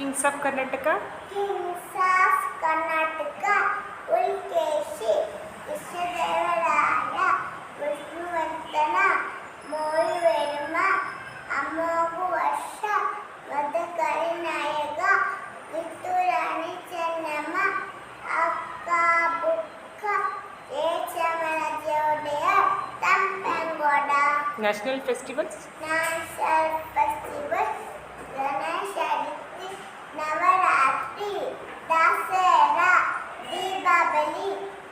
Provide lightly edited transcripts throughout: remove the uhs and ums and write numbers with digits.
Kings of Karnataka. Kings of Karnataka Pulakeshi, Krishnadevaraya, Vishnuvardhana, Molivelamma, Amogha Varsha, Madakari Nayaka, Kitturani Chennamma, Akka Bukka, Chamaraja ತಂಪೆಂಗೋಡ. National festivals. National festival Ganesha Chaturthi, Navaratri, Dasara, Deepavali,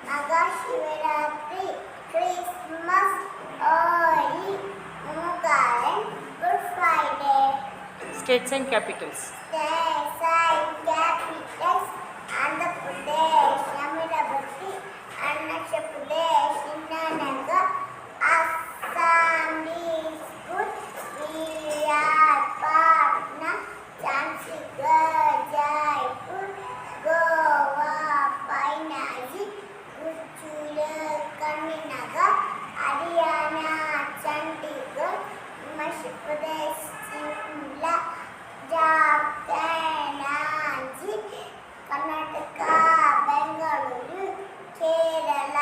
Mahashivaratri, Christmas, Holi, Muharram, good Friday. States and capitals. States and capitals: Andhra Pradesh Amaravati, Arunachal Pradesh Itanagar, Assam Dispur, Visakhapatnam, Chandigarh, Jaipur, Goa, Panaji, Gujarat, Karnataka, Haryana, Chandigarh, Himachal Pradesh, Shimla, Jharkhand, Ranchi, Karnataka, Bengaluru, Kerala,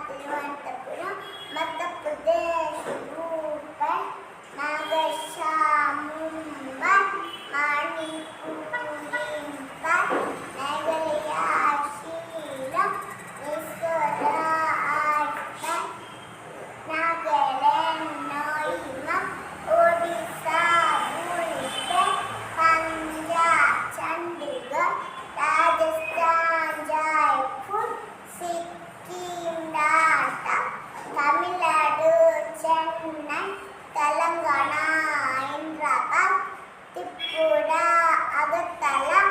Thiruvananthapuram, Madhya Pradesh, Bhopal, ನಾಗಶಾಮ್, Mumbai, Manipur, Imphal, Meghalaya, Shillong, Mizoram, Iceland, Nagaland, Nainital, Odisha, Bhubaneswar, Punjab, Chandigarh, Rajasthan, Jaipur, Sikkim, Dhaka, Tamil Nadu, Chennai, Telangana, Hyderabad, Tripura, Agartala,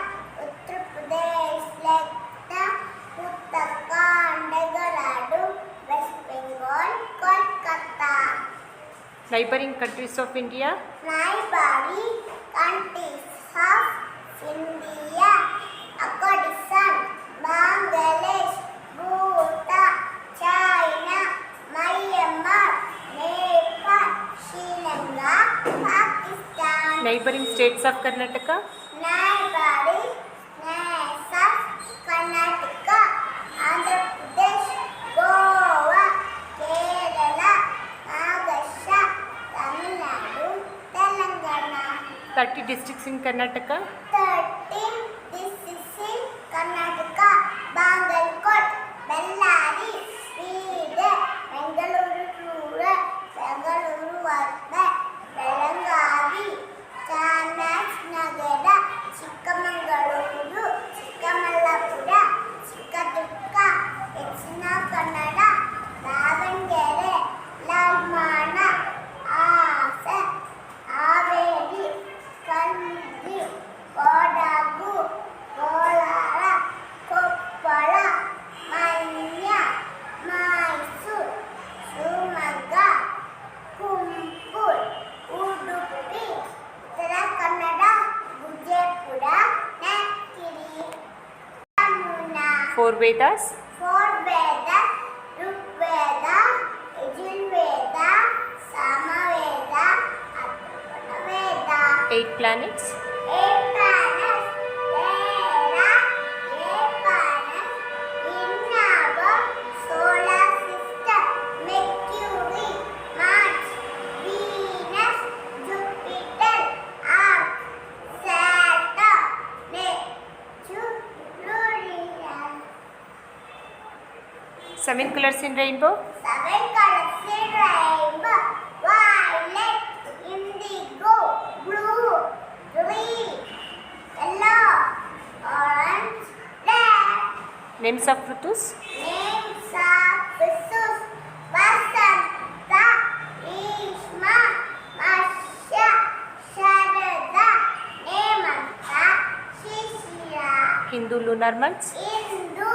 Uttar Pradesh, Lucknow, Uttarakhand, Dehradun, west Bengal, Kolkata. Neighbouring countries of India. Neighboring countries of India: Afghanistan, Bangladesh, Bhutan, China, Myanmar, Nepal, Sri Lanka, Pakistan. Neighbouring States of Karnataka. Neighboring states of Karnataka: Andhra Pradesh, Goa, Kerala, Maharashtra, Tamil Nadu, Telangana. 30 districts in Karnataka. 13 districts in Karnataka: Bagalkot, Bellary, Bidar, Bengaluru Rural, Bengaluru Urban, Belagavi, Chamarajanagar, Chikkamangaluru, Chikkamallapura, Chikkaduರ್ಗ, Dakshina Kannada, Davanagere, ಲಲ್ಮಾಣ, Hassan, Haveri, Kalaburagi, Kodagu, Kolar, Koppal, Mandya, Mysuru, Shivamogga, Tumakuru, Udupi, Uttara Kannada, Vijayapura, Yadgir. Four Vedas. Four Vedas: Rigveda, Yajurveda, Samaveda, Atharvaveda. 8 planets. 8 planets. There are 8 planets in our solar system: Mercury, Mars, Venus, Jupiter, Earth, Saturn, Neptune, Uranus. 7 colors in rainbow. 7 colors in rainbow: violet, indigo, blue, green, yellow, orange, red. Names of Rutus. Names of Ritus: Vasanta, Grishma, Varsha, Sharada, Hemanta, Shishira. Hindu lunar months. Hindu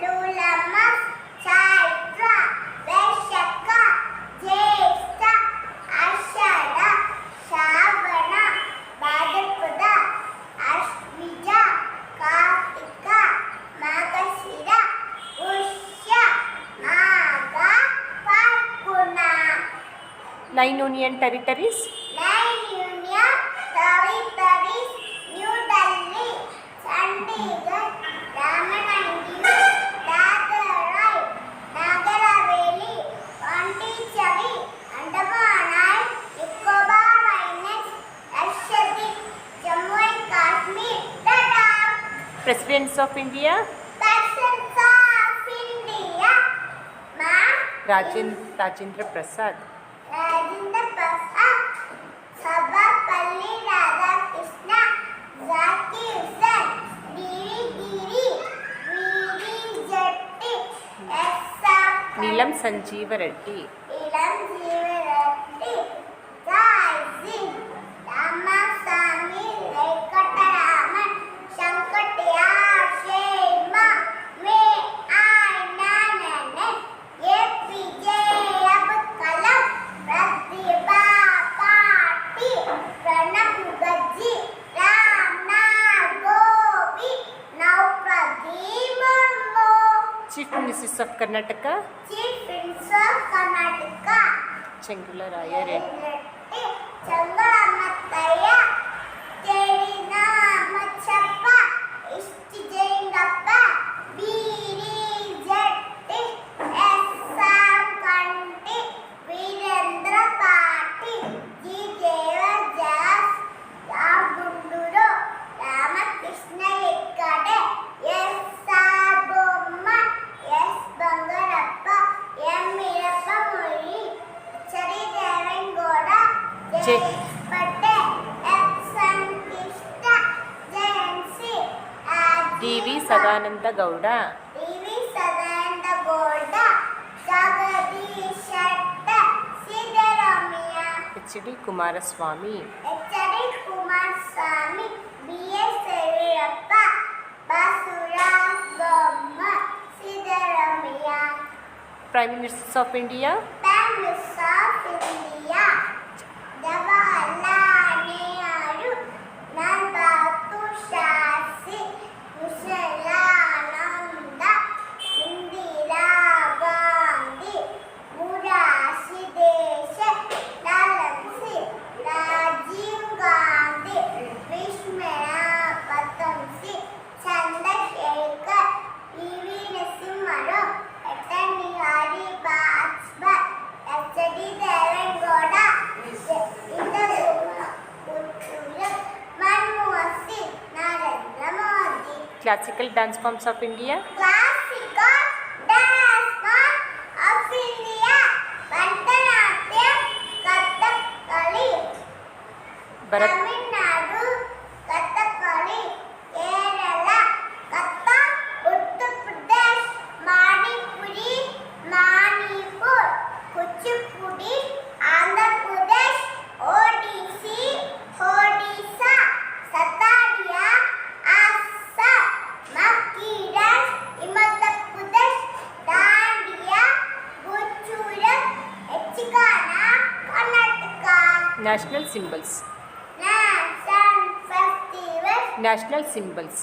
lunar months: Chaitra, Vaishakha, Jyeshtha, Ashada, Shravana, Bhadrapada, Ashvija, Kartika, Margashira, Pushya, Magha, Falguna. 9 union territories. 9 union territories: New Delhi, Chandigarh, Ramanahalli, Dadra, Nagar Haveli, Pondicherry, Andaman and Nicobar islands, Lakshadweep, Jammu and Kashmir, Ladakh. Presidents of India. Presidents of India. Rajendra Prasad. Rajendra Prasad, Sarvepalli Radhakrishnan, Zakir Hussain, Giri, V.D. Jetty, S.R. Neelam Sanjeeva Reddy. Ilam Jeevareddy, Jai Singh, Ramasamy Venkataraman, Shankataya Sharma, May Anandan, APJ Abdul Kalam, Pratibha Patil, Pranab Mukherjee, Ramnath Kovind, Draupadi Murmu. Chief Ministers of Karnataka. Chief Minister of Karnataka. Chengula Raya Reddy. Changammattayya, Cherinamachappa, Ishti Jaingappa, Biri Jatti, S R. Kanti, Veerendra Patil, G. Devadas, R. Gunduru, Ramakrishna Hegde, S R. Bommai, S. Bangarappa, M. Veerappa Moily, H D. Devegowda, J. Patel, S. Krishna, Jayanti, D V. Sadananda Gowda. D V. Sadananda Gowda, Jagadish Shettar, Siddaramaiah, H D. Kumaraswamy. H D. Kumaraswamy, B S. Yediyurappa, Basavaraj Bommai, Siddaramaiah. Prime Ministers of India. Prime Minister of India, Jawaharlal Nehru, Lal Bahadur Shastri, Vivekananda, Indira Gandhi, Murarji Desai, Lalan Singh, Rajiv Gandhi, Vishwanath Patamsi, Chandrasekhar, P.V. Narasimha Rao, Atal Bihari Vajpayee, H.D. Devegowda, Manmohan Singh, Narendra Modi. Classical dance forms of India. Classical dance form of India, Bharatanatyam, Kathakali, Tamil Nadu, Kathakali, Kerala, Kathak, Uttar Pradesh, Manipuri, Manipur, Kuchipudi, Andhra Pradesh, Odissi, Odisha, Sataria, Assam, Makki dance, Himachal Pradesh, Dandiya, Gujarat, Yक्षगाना, Karnataka. National symbols. National festivals, National symbols.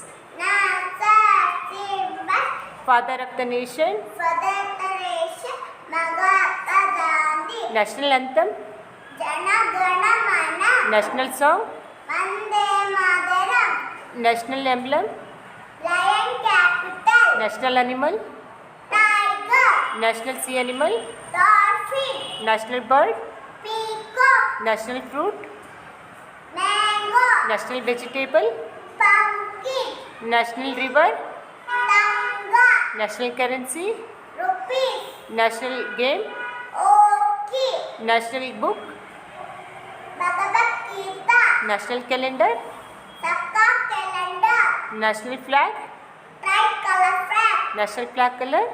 national symbols, Father of the nation. Father Teresa, Mahatma Gandhi, National anthem. Jana Gana Mana, National song. Vande Mataram, National emblem. Lion capital, National animal. Tiger, National sea animal. Dolphin, National bird. Peacock, National fruit. Mango, National vegetable. Pumpkin, National river. Tanga, National currency. Rupees, National game. Oki, National book. Bhagavad Gita, National calendar. Sakka calendar, National flag. tricolor flag, National flag color.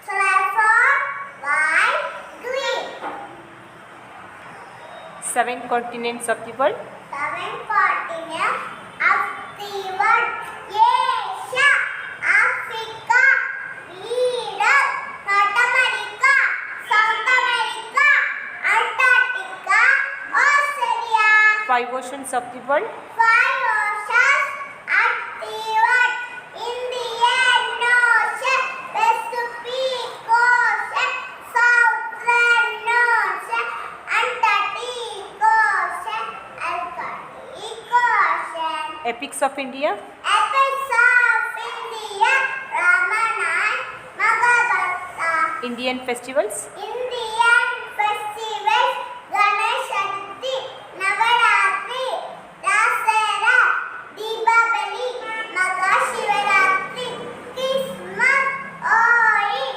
saffron, white, green. 7 continents of the world. 7 continents of the world: Asia, Africa, Europe, North America, South America, Antarctica, Australia. 5 oceans of the world. 5 oceans of the world: Indian Ocean, Pacific Ocean, Southern Ocean, Antarctic Ocean, Arctic Ocean. Epics of India. Epics of Indian festivals. Indian festivals, Ganesh Chaturthi, Navaratri, Dasara, Deepavali, Mahashivaratri, Christmas, Holi,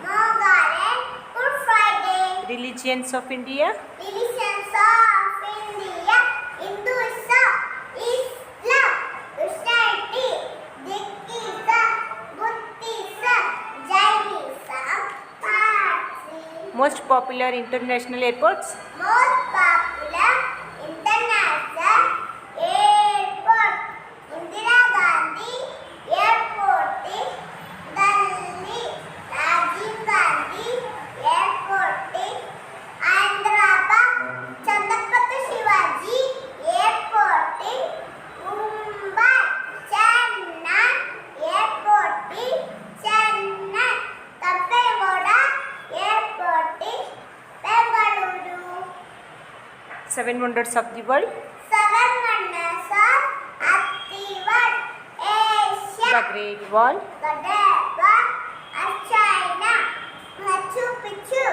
Mogaran, Good Friday. Religions of India. Religions of India, Hinduism, Islam, Christianity, Sikhism, Buddhism, Jainism, Parsi. Most popular international airports. Most popular international airport, Indira Gandhi Airport, Delhi, Rajiv Gandhi Airport, Hyderabad, Chhatrapati Shivaji Airport, Mumbai, Chennai Airport, Chennai, Kappegowda Airport, Bengaluru. 7 wonders of the world. 7 wonders of the world, Asia, The Great Wall. the Great Wall of China, Machu Picchu,